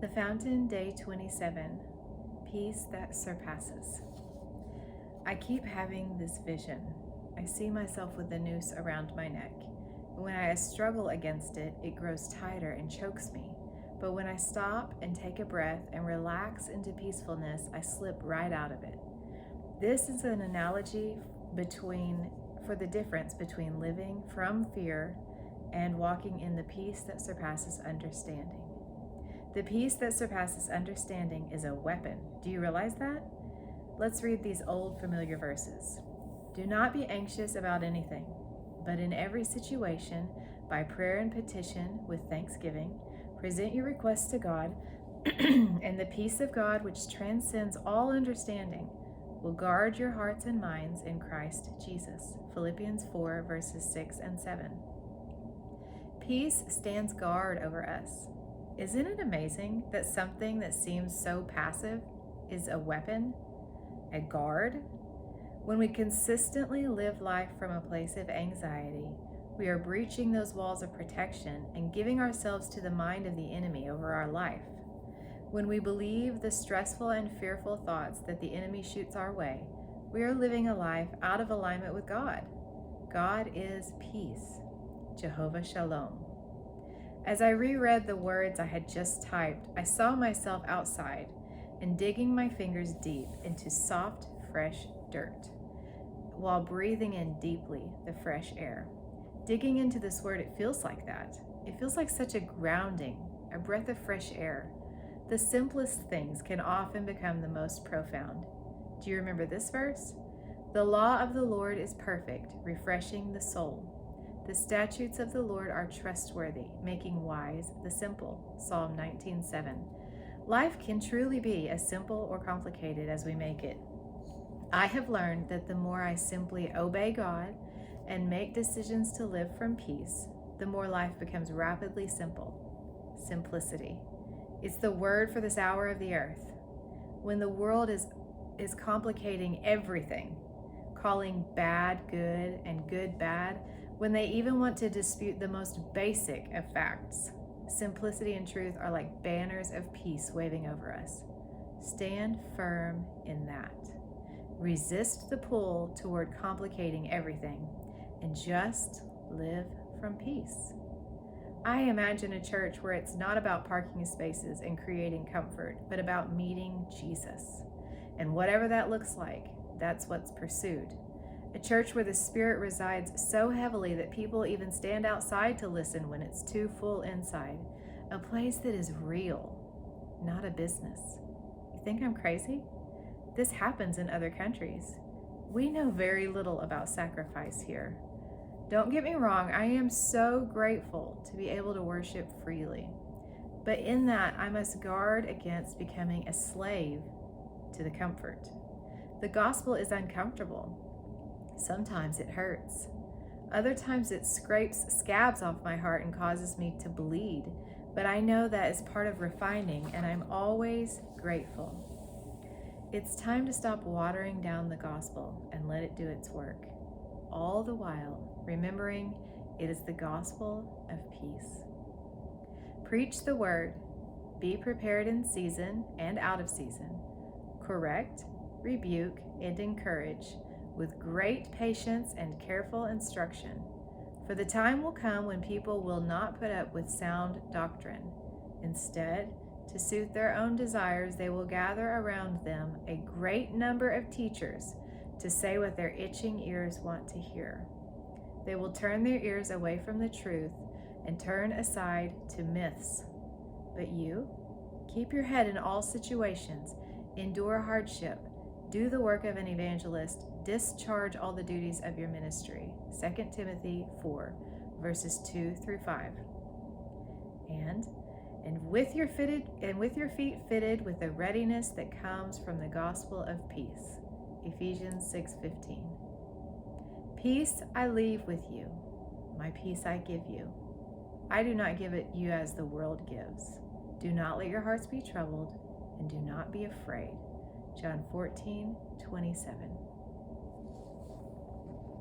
The Fountain, Day 27, Peace That Surpasses. I keep having this vision. I see myself with a noose around my neck. When I struggle against it, it grows tighter and chokes me. But when I stop and take a breath and relax into peacefulness, I slip right out of it. This is an analogy for the difference between living from fear and walking in the peace that surpasses understanding. The peace that surpasses understanding is a weapon. Do you realize that? Let's read these old familiar verses. Do not be anxious about anything, but in every situation, by prayer and petition with thanksgiving, present your requests to God, and the peace of God, which transcends all understanding, will guard your hearts and minds in Christ Jesus. Philippians 4, verses 6 and 7. Peace stands guard over us. Isn't it amazing that something that seems so passive is a weapon, a guard? When we consistently live life from a place of anxiety, we are breaching those walls of protection and giving ourselves to the mind of the enemy over our life. When we believe the stressful and fearful thoughts that the enemy shoots our way, we are living a life out of alignment with God. God is peace, Jehovah Shalom. As I reread the words I had just typed, I saw myself outside and digging my fingers deep into soft, fresh dirt while breathing in deeply the fresh air. Digging into this word, it feels like that. It feels like such a grounding, a breath of fresh air. The simplest things can often become the most profound. Do you remember this verse? The law of the Lord is perfect, refreshing the soul. The statutes of the Lord are trustworthy, making wise the simple. Psalm 19:7. Life can truly be as simple or complicated as we make it. I have learned that the more I simply obey God and make decisions to live from peace, the more life becomes rapidly simple. Simplicity. It's the word for this hour of the earth. When the world is complicating everything, calling bad good and good bad, when they even want to dispute the most basic of facts, simplicity and truth are like banners of peace waving over us. Stand firm in that. Resist the pull toward complicating everything and just live from peace. I imagine a church where it's not about parking spaces and creating comfort, but about meeting Jesus. And whatever that looks like, that's what's pursued. A church where the Spirit resides so heavily that people even stand outside to listen when it's too full inside. A place that is real, not a business. You think I'm crazy? This happens in other countries. We know very little about sacrifice here. Don't get me wrong, I am so grateful to be able to worship freely. But in that, I must guard against becoming a slave to the comfort. The gospel is uncomfortable. Sometimes it hurts. Other times it scrapes scabs off my heart and causes me to bleed. But I know that is part of refining, and I'm always grateful. It's time to stop watering down the gospel and let it do its work. All the while, remembering it is the gospel of peace. Preach the word. Be prepared in season and out of season. Correct, rebuke, and encourage with great patience and careful instruction. For the time will come when people will not put up with sound doctrine. Instead, to suit their own desires, they will gather around them a great number of teachers to say what their itching ears want to hear. They will turn their ears away from the truth and turn aside to myths. But you, keep your head in all situations, endure hardship, do the work of an evangelist, discharge all the duties of your ministry. 2 Timothy 4, verses 2 through 5. And with your feet fitted with the readiness that comes from the gospel of peace. Ephesians 6:15. Peace I leave with you, my peace I give you. I do not give it you as the world gives. Do not let your hearts be troubled, and do not be afraid. John 14:27.